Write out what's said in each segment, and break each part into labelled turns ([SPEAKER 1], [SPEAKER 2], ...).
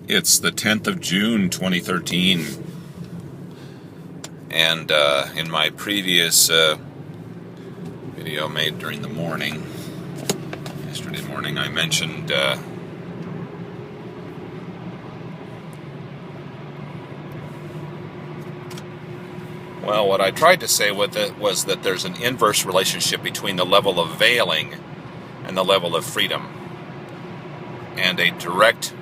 [SPEAKER 1] It's the 10th of June, 2013, and in my previous video made during the morning, yesterday morning, I mentioned well, what I tried to say with it was that there's an inverse relationship between the level of veiling and the level of freedom, and a direct,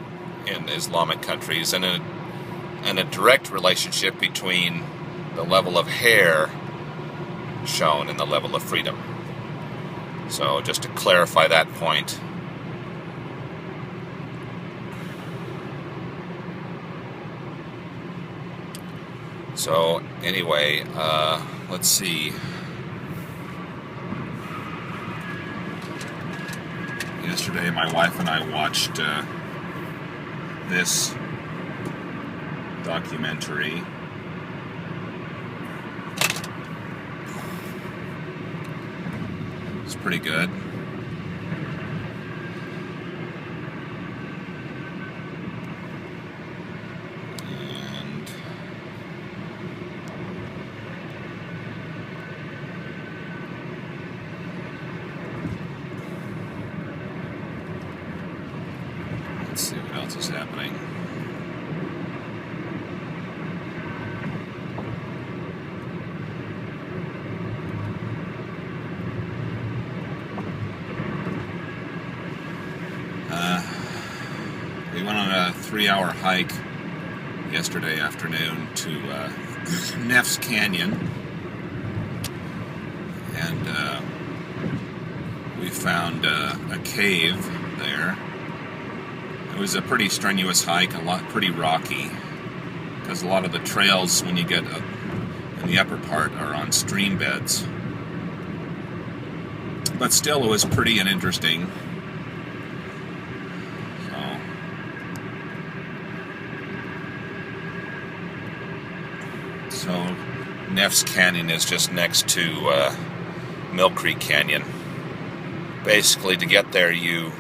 [SPEAKER 1] in Islamic countries, and a direct relationship between the level of hair shown and the level of freedom. So just to clarify that point. So anyway, let's see. Yesterday my wife and I watched this documentary. It's pretty good. And let's see what else is happening. We went on a 3-hour hike yesterday afternoon to Neff's Canyon, and we found a cave there. It was a pretty strenuous hike, pretty rocky, because a lot of the trails when you get in the upper part are on stream beds. But still, it was pretty and interesting. So Neff's Canyon is just next to Mill Creek Canyon. Basically, to get there, you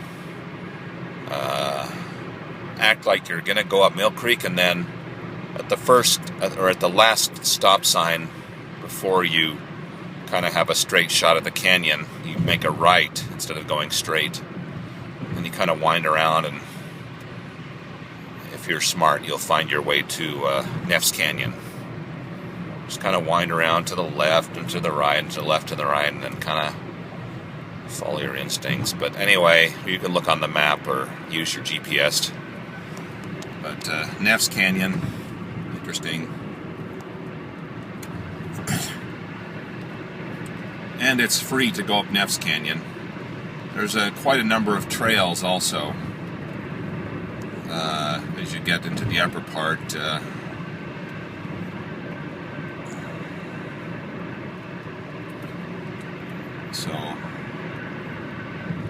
[SPEAKER 1] act like you're going to go up Mill Creek, and then at the last stop sign before you kind of have a straight shot at the canyon, you make a right instead of going straight, and you kind of wind around, and if you're smart, you'll find your way to Neff's Canyon. Just kind of wind around to the left and to the right and to the left and the right, and then kind of follow your instincts. But anyway, you can look on the map or use your GPS. But Neff's Canyon, interesting. And it's free to go up Neff's Canyon. There's quite a number of trails also. As you get into the upper part, so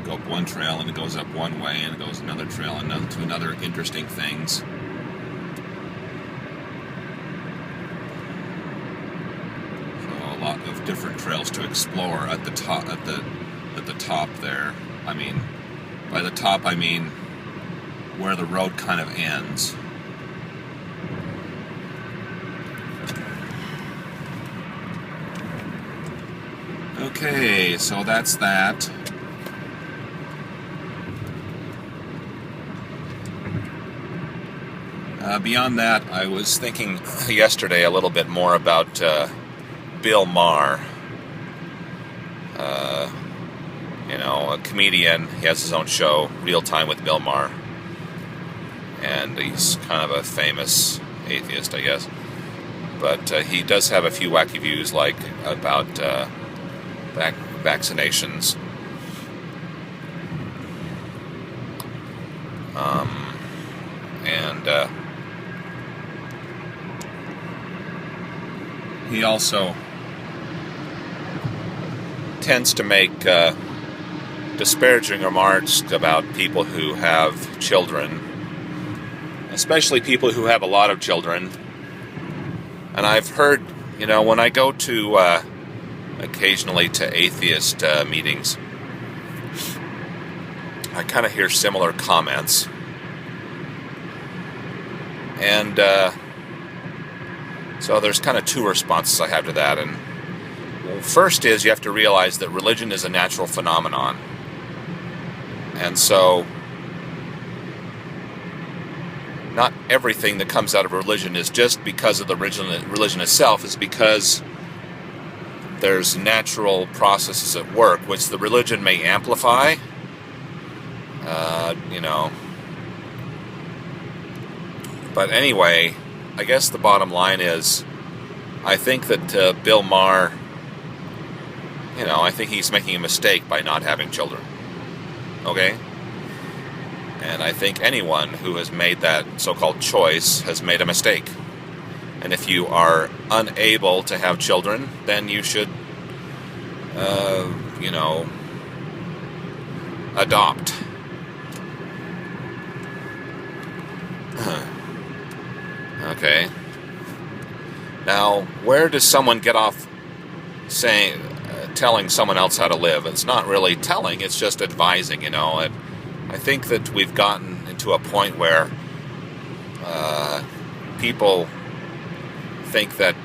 [SPEAKER 1] go up one trail and it goes up one way, and it goes another trail and to another interesting things. So a lot of different trails to explore at the top. At the top there. I mean, by the top I mean where the road kind of ends. Okay, so that's that. Beyond that, I was thinking yesterday a little bit more about Bill Maher. A comedian. He has his own show, Real Time with Bill Maher. And he's kind of a famous atheist, I guess. But he does have a few wacky views, like about vaccinations. And he also tends to make disparaging remarks about people who have children, especially people who have a lot of children. And I've heard, when I go to occasionally to atheist meetings, I kind of hear similar comments. And so there's kind of two responses I have to that. And first is you have to realize that religion is a natural phenomenon. And so not everything that comes out of religion is just because of the religion itself. It's because there's natural processes at work, which the religion may amplify. But anyway, I guess the bottom line is, I think that Bill Maher, I think he's making a mistake by not having children. Okay? And I think anyone who has made that so-called choice has made a mistake. And if you are unable to have children, then you should, adopt. Okay. Now, where does someone get off telling someone else how to live? It's not really telling, it's just advising, And I think that we've gotten into a point where people think that,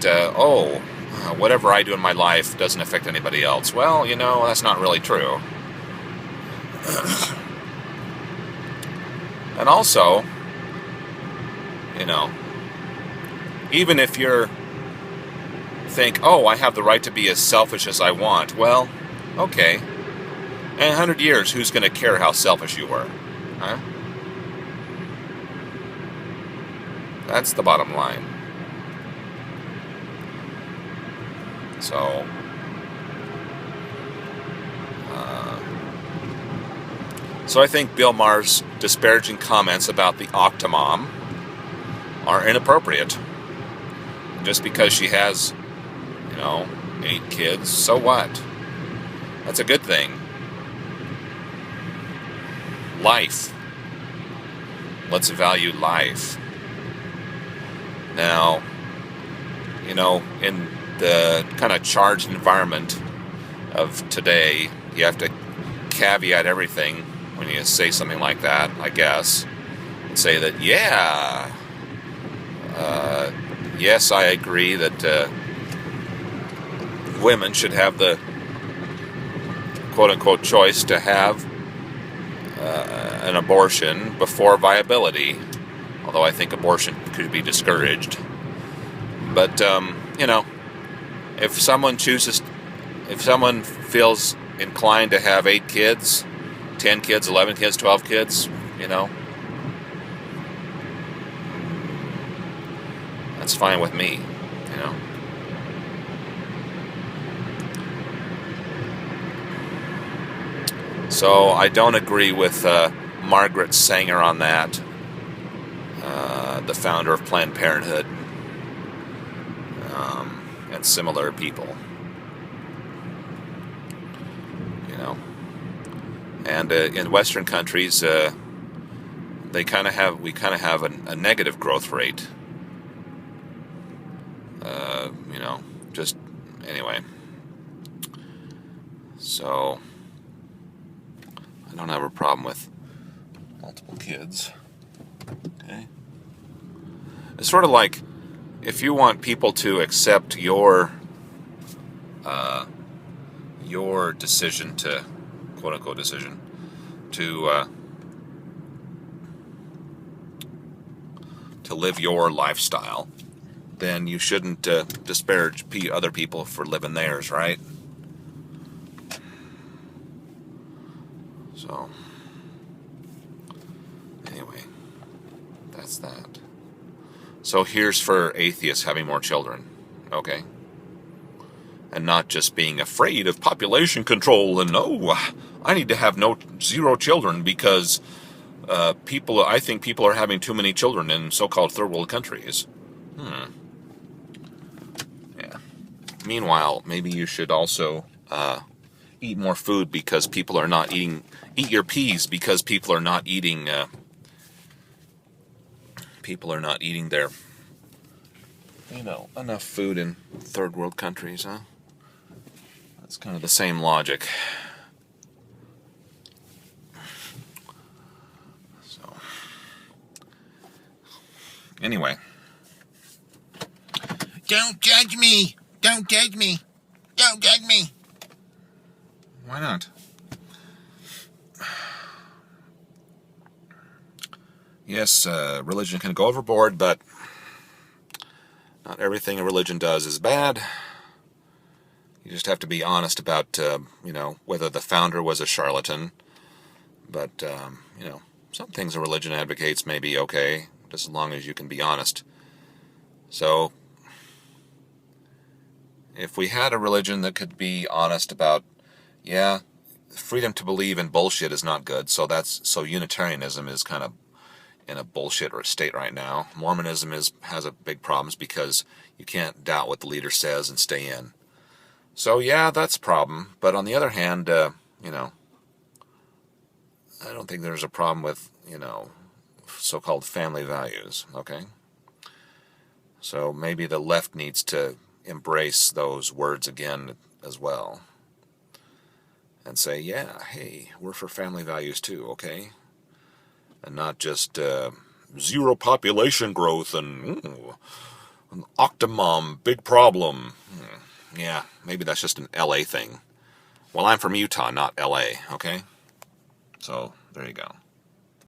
[SPEAKER 1] whatever I do in my life doesn't affect anybody else. Well, that's not really true. And also, even if you're think, I have the right to be as selfish as I want, well, okay. In 100 years, who's going to care how selfish you were? Huh? That's the bottom line. So I think Bill Maher's disparaging comments about the octomom are inappropriate. Just because she has, 8 kids, so what? That's a good thing. Life. Let's value life. Now, in the kind of charged environment of today, you have to caveat everything when you say something like that, I guess, and say that, yes, I agree that women should have the quote-unquote choice to have an abortion before viability, although I think abortion could be discouraged. But, if someone feels inclined to have 8 kids, 10 kids, 11 kids, 12 kids, that's fine with me, So I don't agree with Margaret Sanger on that, the founder of Planned Parenthood, and similar people. And in Western countries, we kind of have a negative growth rate. Just anyway. So I don't have a problem with multiple kids. Okay. It's sort of like if you want people to accept your decision to, quote-unquote decision, to live your lifestyle, then you shouldn't disparage other people for living theirs, right? So, anyway, that's that. So here's for atheists having more children, okay? And not just being afraid of population control and, I need to have 0 children because I think people are having too many children in so-called third world countries. Yeah. Meanwhile, maybe you should also eat more food because people are not eating. Eat your peas because people are not eating. People are not eating their, enough food in third world countries, huh? That's kind of the same logic. Anyway.
[SPEAKER 2] Don't judge me. Don't judge me. Don't judge me.
[SPEAKER 1] Why not? Yes, religion can go overboard, but not everything a religion does is bad. You just have to be honest about, whether the founder was a charlatan. But, some things a religion advocates may be okay, just as long as you can be honest. So, if we had a religion that could be honest about, yeah, freedom to believe in bullshit is not good, so Unitarianism is kind of in a bullshit state right now. Mormonism has a big problems because you can't doubt what the leader says and stay in. So yeah, that's a problem. But on the other hand, I don't think there's a problem with, so-called family values, okay? So maybe the left needs to embrace those words again as well. And say, yeah, hey, we're for family values too, okay? And not just zero population growth and an octomom, big problem. Yeah, maybe that's just an LA thing. Well, I'm from Utah, not LA, okay? So, there you go.